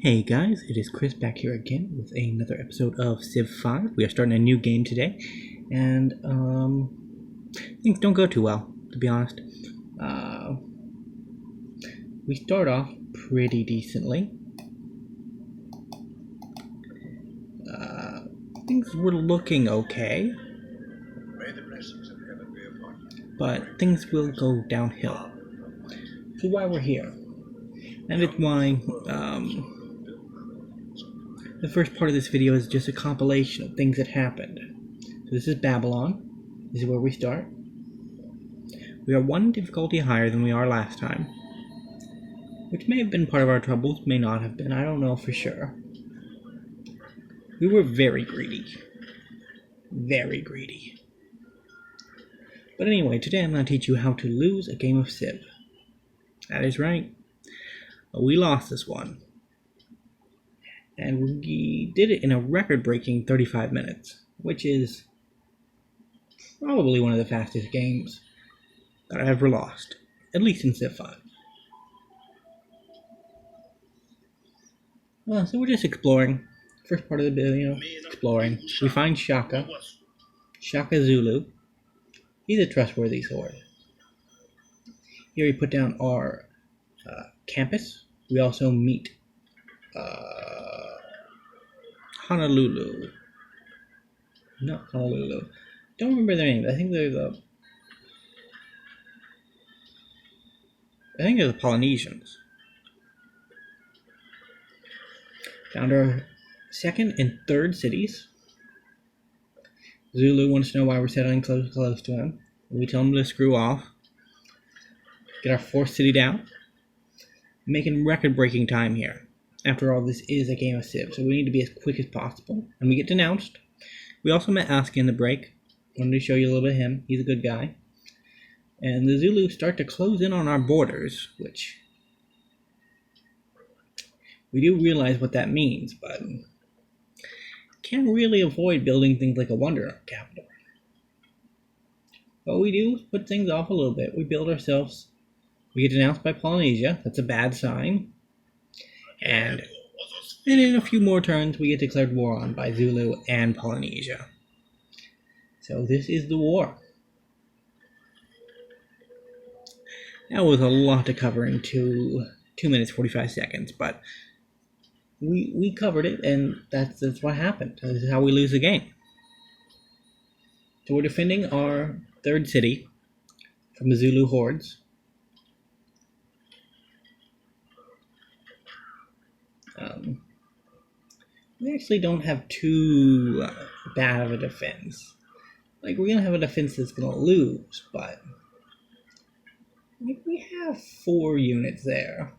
Hey guys, it is Chris back here again with another episode of Civ 5. We are starting a new game today, and things don't go too well, to be honest. We start off pretty decently. Things were looking okay, but things will go downhill. So why we're here, and it's why the first part of this video is just a compilation of things that happened. So this is Babylon. This is where we start. We are one difficulty higher than we are last time, which may have been part of our troubles, may not have been, I don't know for sure. We were very greedy. Very greedy. But anyway, today I'm going to teach you how to lose a game of Civ. That is right. We lost this one. And we did it in a record-breaking 35 minutes, which is probably one of the fastest games that I've ever lost, at least in Civ 5. So we're just exploring. First part of the video, exploring. We find Shaka Zulu. He's a trustworthy sword. Here we put down our campus. We also meet Honolulu. Not Honolulu. Don't remember their names. I think they're the Polynesians. Found our second and third cities. Zulu wants to know why we're settling close to him. We tell him to screw off. Get our fourth city down. Making record-breaking time here. After all, this is a game of Civ, so we need to be as quick as possible. And we get denounced. We also met Aski in the break. Wanted to show you a little bit of him. He's a good guy. And the Zulu start to close in on our borders, which we do realize what that means, but can't really avoid building things like a wonder capital. But we do put things off a little bit. We build ourselves. We get denounced by Polynesia. That's a bad sign. And in a few more turns, we get declared war on by Zulu and Polynesia. So this is the war. That was a lot to cover in 2 minutes 45 seconds, but we covered it, and that's what happened. This is how we lose the game. So we're defending our third city from the Zulu hordes. We actually don't have too bad of a defense. Like, we're going to have a defense that's going to lose, but we have 4 units there.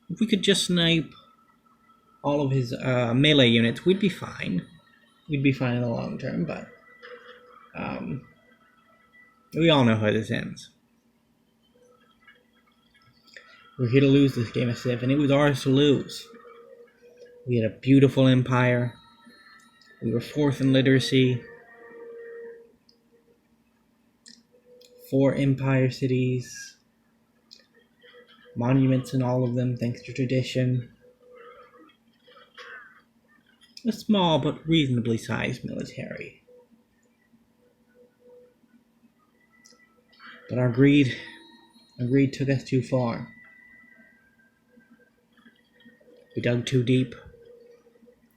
If we could just snipe all of his melee units, we'd be fine. We'd be fine in the long term, but we all know how this ends. We're here to lose this game of Civ, and it was ours to lose. We had a beautiful empire. We were 4th in literacy. 4 empire cities. Monuments in all of them, thanks to tradition. A small but reasonably sized military. But our greed took us too far. We dug too deep.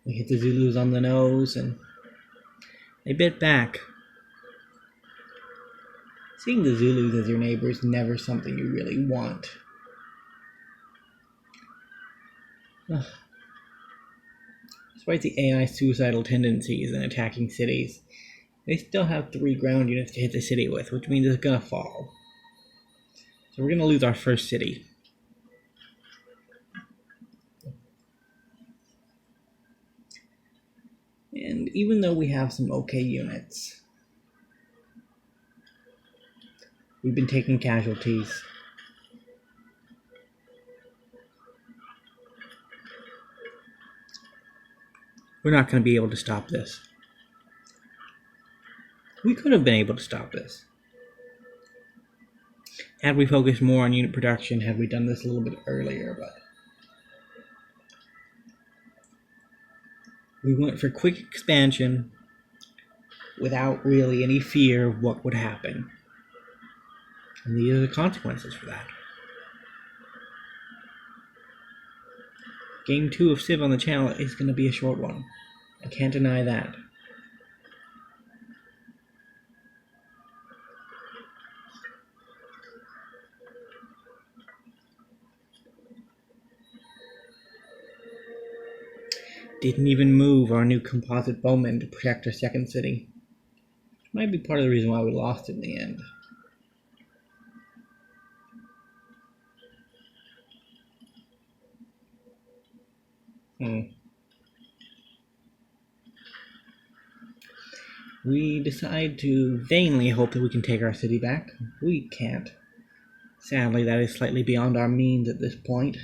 We hit the Zulus on the nose, and they bit back. Seeing the Zulus as your neighbor is never something you really want. Despite the AI's suicidal tendencies in attacking cities, they still have 3 ground units to hit the city with, which means it's gonna fall. So we're gonna lose our first city. And even though we have some okay units, we've been taking casualties. We're not going to be able to stop this. We could have been able to stop this. Had we focused more on unit production, had we done this a little bit earlier, but We went for quick expansion without really any fear of what would happen. And these are the consequences for that. Game 2 of Civ on the channel is going to be a short one. I can't deny that. Didn't even move our new composite bowmen to protect our second city. Might be part of the reason why we lost in the end. We decide to vainly hope that we can take our city back. We can't. Sadly, that is slightly beyond our means at this point.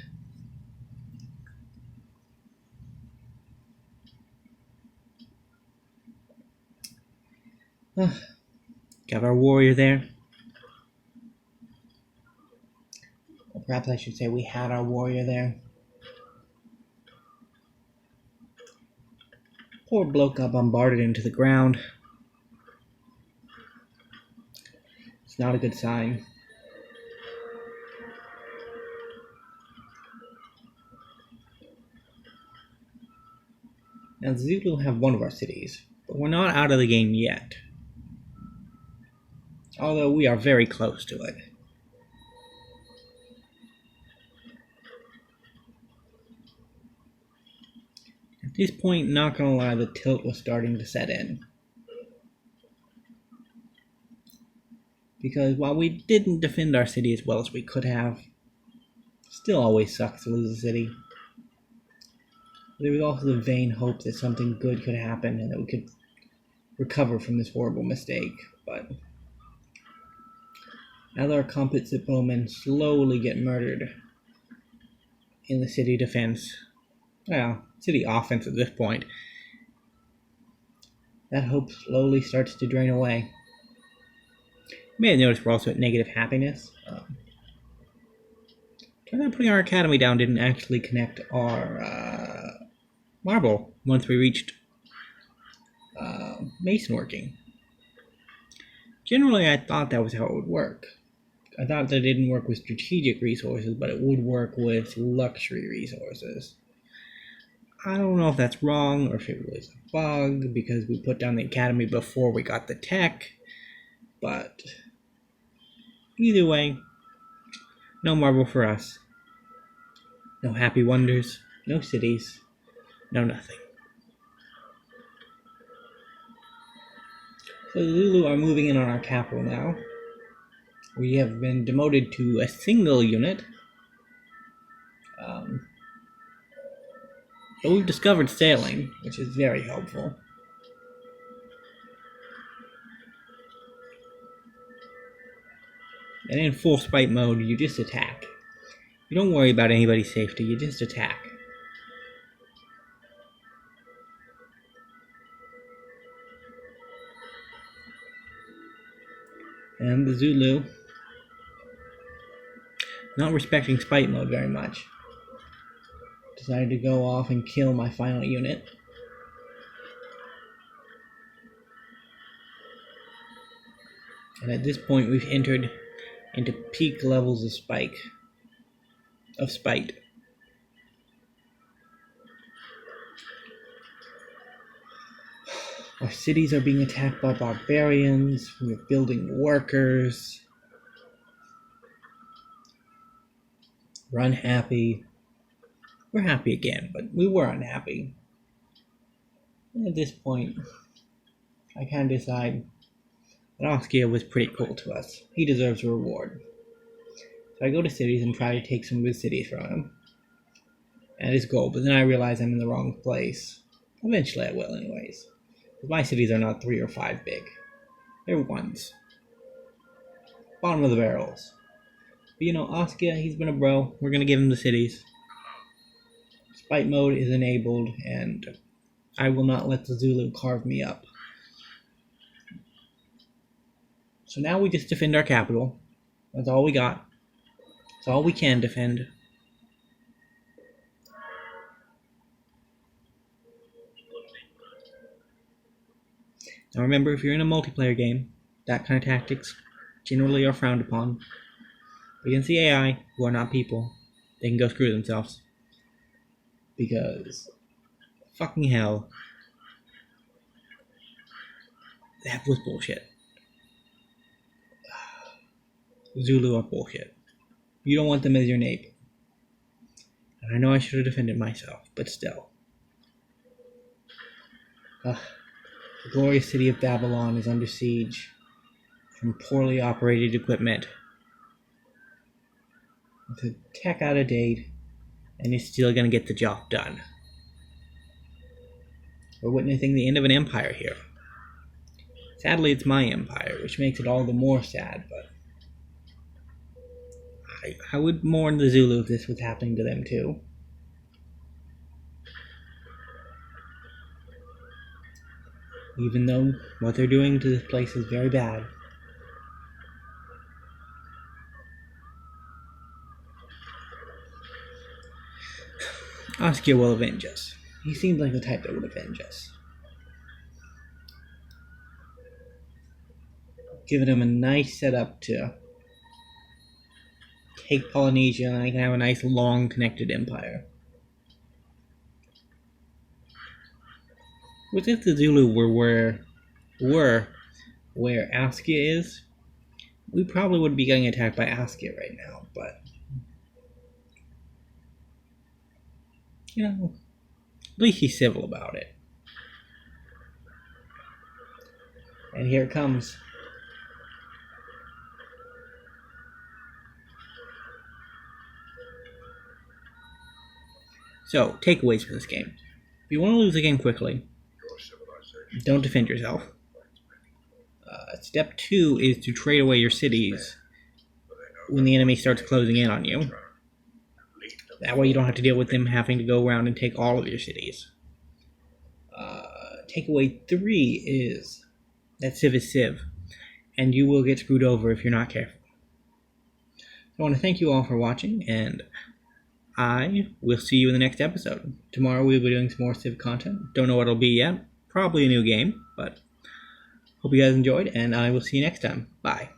Got our warrior there. Or perhaps I should say we had our warrior there. Poor bloke got bombarded into the ground. It's not a good sign. Now, the Zulu have one of our cities, but we're not out of the game yet. Although we are very close to it. At this point, not gonna lie, the tilt was starting to set in. Because while we didn't defend our city as well as we could have, still always sucks to lose a city. There was also the vain hope that something good could happen and that we could recover from this horrible mistake, but as our composite bowmen slowly get murdered in the city defense, well, city offense at this point, that hope slowly starts to drain away. You may have noticed we're also at negative happiness. Turns out putting our academy down didn't actually connect our marble once we reached mason working. Generally, I thought that was how it would work. I thought that it didn't work with strategic resources, but it would work with luxury resources. I don't know if that's wrong or if it was a bug because we put down the academy before we got the tech, but either way, no marble for us. No happy wonders, no cities, no nothing. So the Zulu are moving in on our capital now. We have been demoted to a single unit. But we've discovered sailing, which is very helpful. And in full spite mode, you just attack. You don't worry about anybody's safety, you just attack. And the Zulu, not respecting spite mode very much, decided to go off and kill my final unit. And at this point, we've entered into peak levels of spite. Our cities are being attacked by barbarians. We're building workers. We're unhappy. We're happy again, but we were unhappy. And at this point, I kind of decide that Oskia was pretty cool to us. He deserves a reward. So I go to cities and try to take some of his cities from him. And his goal, but then I realize I'm in the wrong place. Eventually I will anyways. But my cities are not 3 or 5 big. They're 1s. Bottom of the barrels. But you know, Oskia, he's been a bro. We're gonna give him the cities. Spite mode is enabled, and I will not let the Zulu carve me up. So now we just defend our capital. That's all we got. That's all we can defend. Now remember, if you're in a multiplayer game, that kind of tactics generally are frowned upon. Against the AI, who are not people, they can go screw themselves. Because, fucking hell, that was bullshit. Zulu are bullshit. You don't want them as your neighbor. And I know I should have defended myself, but still. The glorious city of Babylon is under siege from poorly operated equipment. With tech out of date, and is still going to get the job done. We're witnessing the end of an empire here. Sadly, it's my empire, which makes it all the more sad, but I would mourn the Zulu if this was happening to them too. Even though what they're doing to this place is very bad. Askia will avenge us. He seems like the type that would avenge us. Giving him a nice setup to take Polynesia, and I can have a nice long connected empire. What if the Zulu were where Askia is? We probably wouldn't be getting attacked by Askia right now, but at least he's civil about it. And here it comes. So, takeaways for this game. If you want to lose the game quickly, don't defend yourself. Step 2 is to trade away your cities when the enemy starts closing in on you. That way you don't have to deal with them having to go around and take all of your cities. Takeaway 3 is that Civ is Civ, and you will get screwed over if you're not careful. I want to thank you all for watching, and I will see you in the next episode. Tomorrow we'll be doing some more Civ content. Don't know what it'll be yet. Probably a new game, but hope you guys enjoyed, and I will see you next time. Bye.